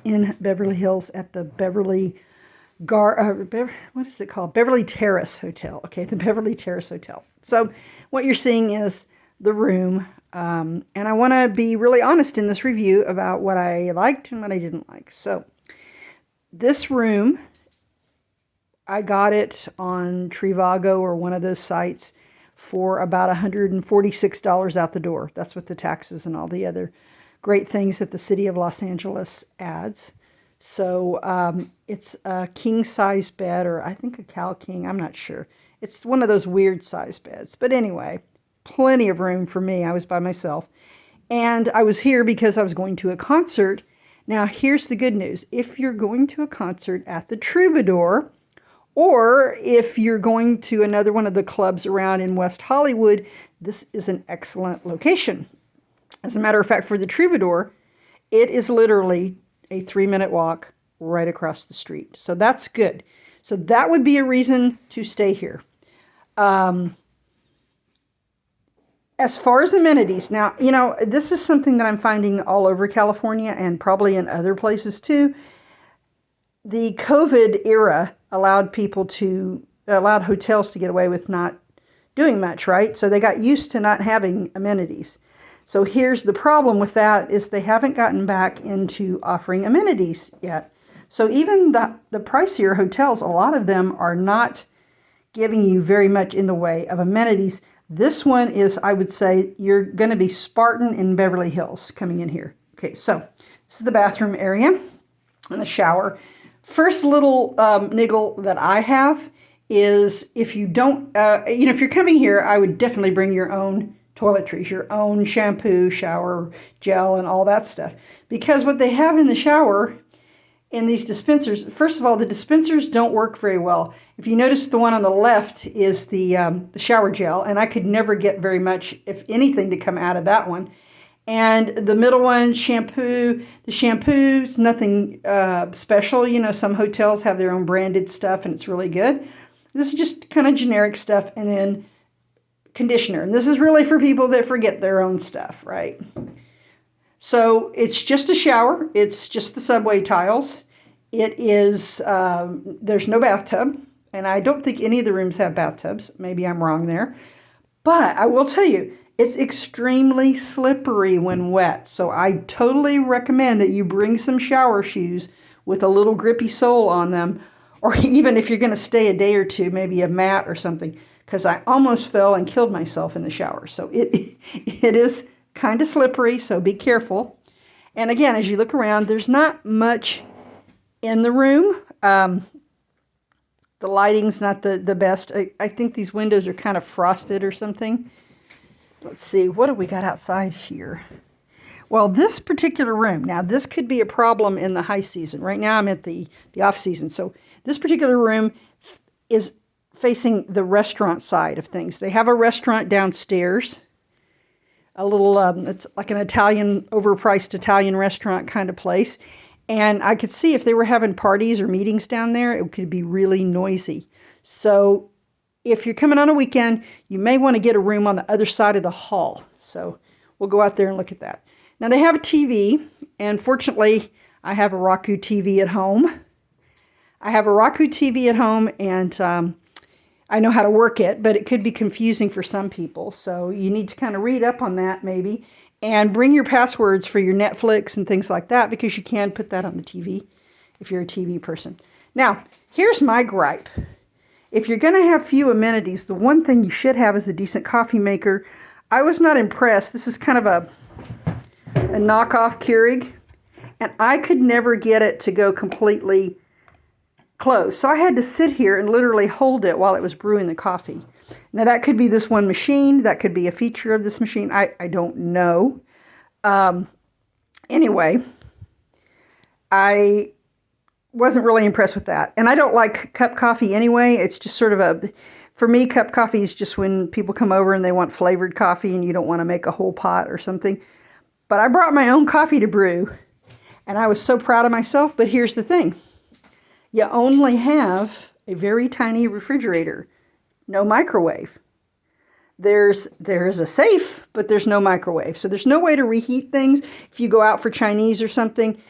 in Beverly Hills at the what is it called? Beverly Terrace Hotel. Okay, the Beverly Terrace Hotel. So what you're seeing is the room. And I want to be really honest in this review about what I liked and what I didn't like. So this room, I got it on Trivago or one of those sites for about $146 out the door. That's with the taxes and all the other great things that the city of Los Angeles adds. So it's a king size bed, or I think a Cal King, I'm not sure. It's one of those weird size beds. But anyway, plenty of room for me. I was by myself. And I was here because I was going to a concert. Now, here's the good news. If you're going to a concert at the Troubadour, or if you're going to another one of the clubs around in West Hollywood, this is an excellent location. As a matter of fact, for the Troubadour, it is literally a 3-minute walk right across the street. So that's good. So that would be a reason to stay here. As far as amenities, now, you know, this is something that I'm finding all over California and probably in other places too. The COVID era allowed hotels to get away with not doing much, right? So they got used to not having amenities. So here's the problem with that is they haven't gotten back into offering amenities yet. So even the pricier hotels, a lot of them are not giving you very much in the way of amenities. This one is, I would say, you're going to be Spartan in Beverly Hills coming in here. Okay, so this is the bathroom area and the shower. First little niggle that I have is if you don't, if you're coming here, I would definitely bring your own toiletries, your own shampoo, shower gel, and all that stuff. Because what they have in the shower, in these dispensers, first of all, the dispensers don't work very well. If you notice, the one on the left is the shower gel, and I could never get very much, if anything, to come out of that one. And the middle one, shampoo, the shampoo's nothing special. You know, some hotels have their own branded stuff, and it's really good. This is just kind of generic stuff, and then conditioner. And this is really for people that forget their own stuff, right? So it's just a shower. It's just the subway tiles. It is, there's no bathtub. And I don't think any of the rooms have bathtubs. Maybe I'm wrong there. But I will tell you, it's extremely slippery when wet. So I totally recommend that you bring some shower shoes with a little grippy sole on them. Or even if you're going to stay a day or two, maybe a mat or something. Because I almost fell and killed myself in the shower. So it is kind of slippery, so be careful. And again, as you look around, there's not much in the room. The lighting's not the best. I think these windows are kind of frosted or something. Let's see, what have we got outside here? Well, this particular room, now this could be a problem in the high season. Right now I'm at the off season. So this particular room is facing the restaurant side of things. They have a restaurant downstairs. A little, it's like an Italian, overpriced Italian restaurant kind of place. And I could see if they were having parties or meetings down there, it could be really noisy. So if you're coming on a weekend, you may want to get a room on the other side of the hall. So we'll go out there and look at that. Now they have a TV, and fortunately, I have a Roku TV at home. And I know how to work it, but it could be confusing for some people. So you need to kind of read up on that maybe. And bring your passwords for your Netflix and things like that, because you can put that on the TV if you're a TV person. Now, here's my gripe. If you're going to have few amenities, the one thing you should have is a decent coffee maker. I was not impressed. This is kind of a knockoff Keurig, and I could never get it to go completely close. So I had to sit here and literally hold it while it was brewing the coffee. Now that could be this one machine. That could be a feature of this machine. I don't know. Anyway, I wasn't really impressed with that. And I don't like cup coffee anyway. It's just sort of for me, cup coffee is just when people come over and they want flavored coffee and you don't want to make a whole pot or something. But I brought my own coffee to brew, and I was so proud of myself. But here's the thing. You only have a very tiny refrigerator, no microwave. There's a safe, but there's no microwave. So there's no way to reheat things. If you go out for Chinese or something,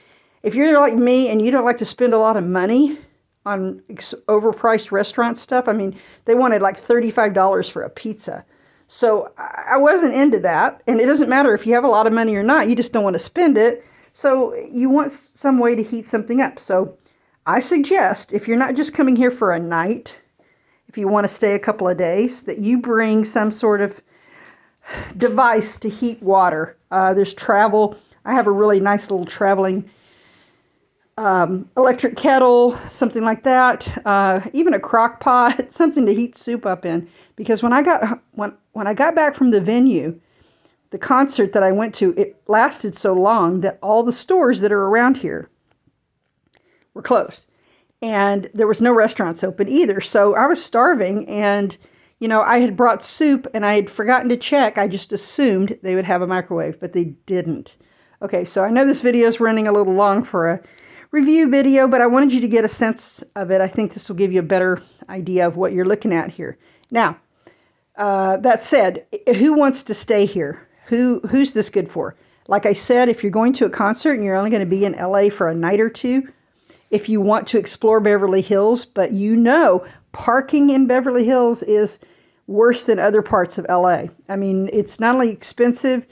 If you're like me and you don't like to spend a lot of money on overpriced restaurant stuff, I mean, they wanted like $35 for a pizza. So I wasn't into that. And it doesn't matter if you have a lot of money or not, you just don't want to spend it. So you want some way to heat something up. So I suggest, if you're not just coming here for a night, if you want to stay a couple of days, that you bring some sort of device to heat water. There's travel. I have a really nice little traveling electric kettle, something like that. Even a crock pot, something to heat soup up in. Because when I got back from the venue, the concert that I went to, it lasted so long that all the stores that are around here were closed. And there was no restaurants open either. So I was starving, and I had brought soup and I had forgotten to check. I just assumed they would have a microwave, but they didn't. Okay, so I know this video is running a little long for a review video, but I wanted you to get a sense of it. I think this will give you a better idea of what you're looking at here. Now, that said, who wants to stay here? Who's this good for? Like I said, if you're going to a concert and you're only going to be in LA for a night or two, if you want to explore Beverly Hills, but parking in Beverly Hills is worse than other parts of LA. I mean, it's not only expensive,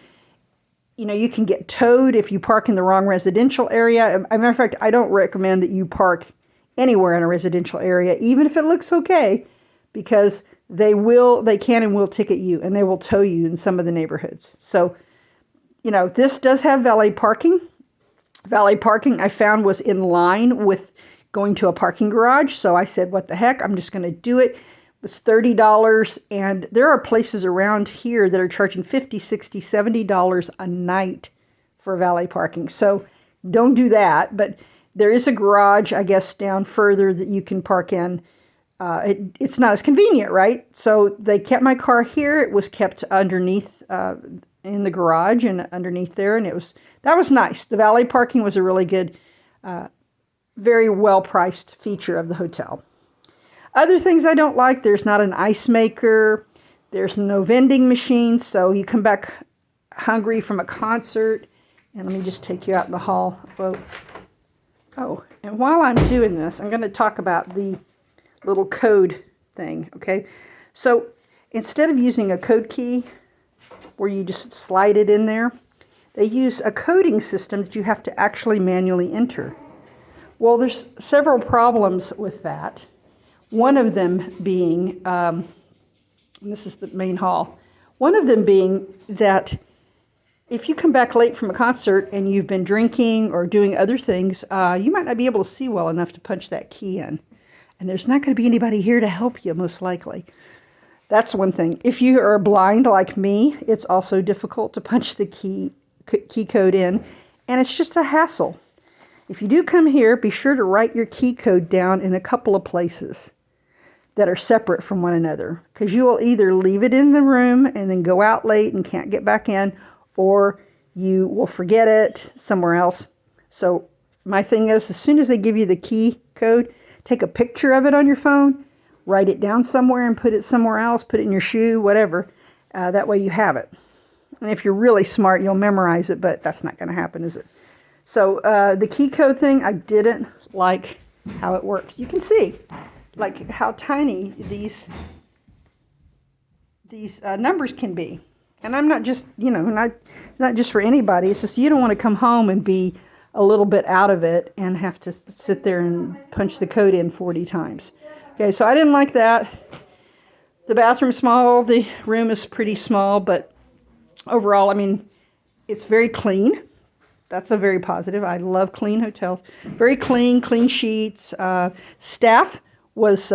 you can get towed if you park in the wrong residential area. As a matter of fact, I don't recommend that you park anywhere in a residential area, even if it looks okay, because they can and will ticket you, and they will tow you in some of the neighborhoods. So, this does have valet parking. Valet parking, I found, was in line with going to a parking garage. So I said, what the heck, I'm just going to do it. It was $30. And there are places around here that are charging $50, $60, $70 a night for valet parking. So don't do that. But there is a garage, I guess, down further that you can park in. It's not as convenient, right? So they kept my car here. It was kept underneath in the garage and underneath there, and that was nice. The valet parking was a really good, very well-priced feature of the hotel. Other things I don't like, there's not an ice maker, there's no vending machines, so you come back hungry from a concert, and let me just take you out in the hall. Oh, and while I'm doing this, I'm going to talk about the little code thing, okay? So instead of using a code key where you just slide it in there, they use a coding system that you have to actually manually enter. Well, there's several problems with that. One of them being, and this is the main hall, one of them being that if you come back late from a concert and you've been drinking or doing other things, you might not be able to see well enough to punch that key in. And there's not going to be anybody here to help you, most likely. That's one thing. If you are blind like me, it's also difficult to punch the key code in, and it's just a hassle. If you do come here, be sure to write your key code down in a couple of places that are separate from one another, because you will either leave it in the room and then go out late and can't get back in, or you will forget it somewhere else. So my thing is, as soon as they give you the key code, take a picture of it on your phone, write it down somewhere and put it somewhere else, put it in your shoe, whatever. That way you have it. And if you're really smart, you'll memorize it, but that's not going to happen, is it? So the key code thing, I didn't like how it works. You can see like how tiny these numbers can be. And I'm not just, not just for anybody. It's just you don't want to come home and be a little bit out of it and have to sit there and punch the code in 40 times. Okay, so I didn't like that. The bathroom's small, the room is pretty small, but overall, I mean, it's very clean. That's a very positive. I love clean hotels. Very clean sheets. Staff was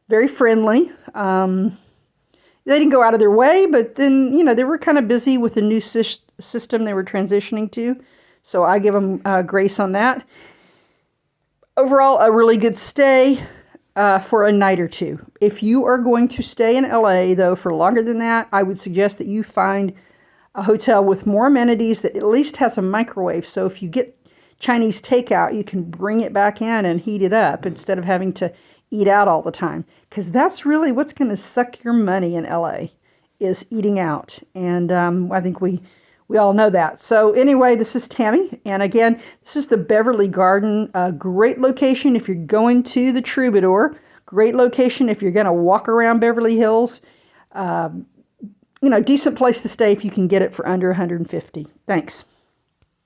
very friendly. They didn't go out of their way, but then, they were kind of busy with the new system they were transitioning to. So I give them grace on that. Overall, a really good stay for a night or two. If you are going to stay in LA, though, for longer than that, I would suggest that you find a hotel with more amenities that at least has a microwave. So if you get Chinese takeout, you can bring it back in and heat it up instead of having to eat out all the time. Because that's really what's going to suck your money in LA, is eating out. And I think we We all know that. So anyway, this is Tammy. And again, this is the Beverly Garden. A great location if you're going to the Troubadour. Great location if you're going to walk around Beverly Hills. Decent place to stay if you can get it for under $150. Thanks.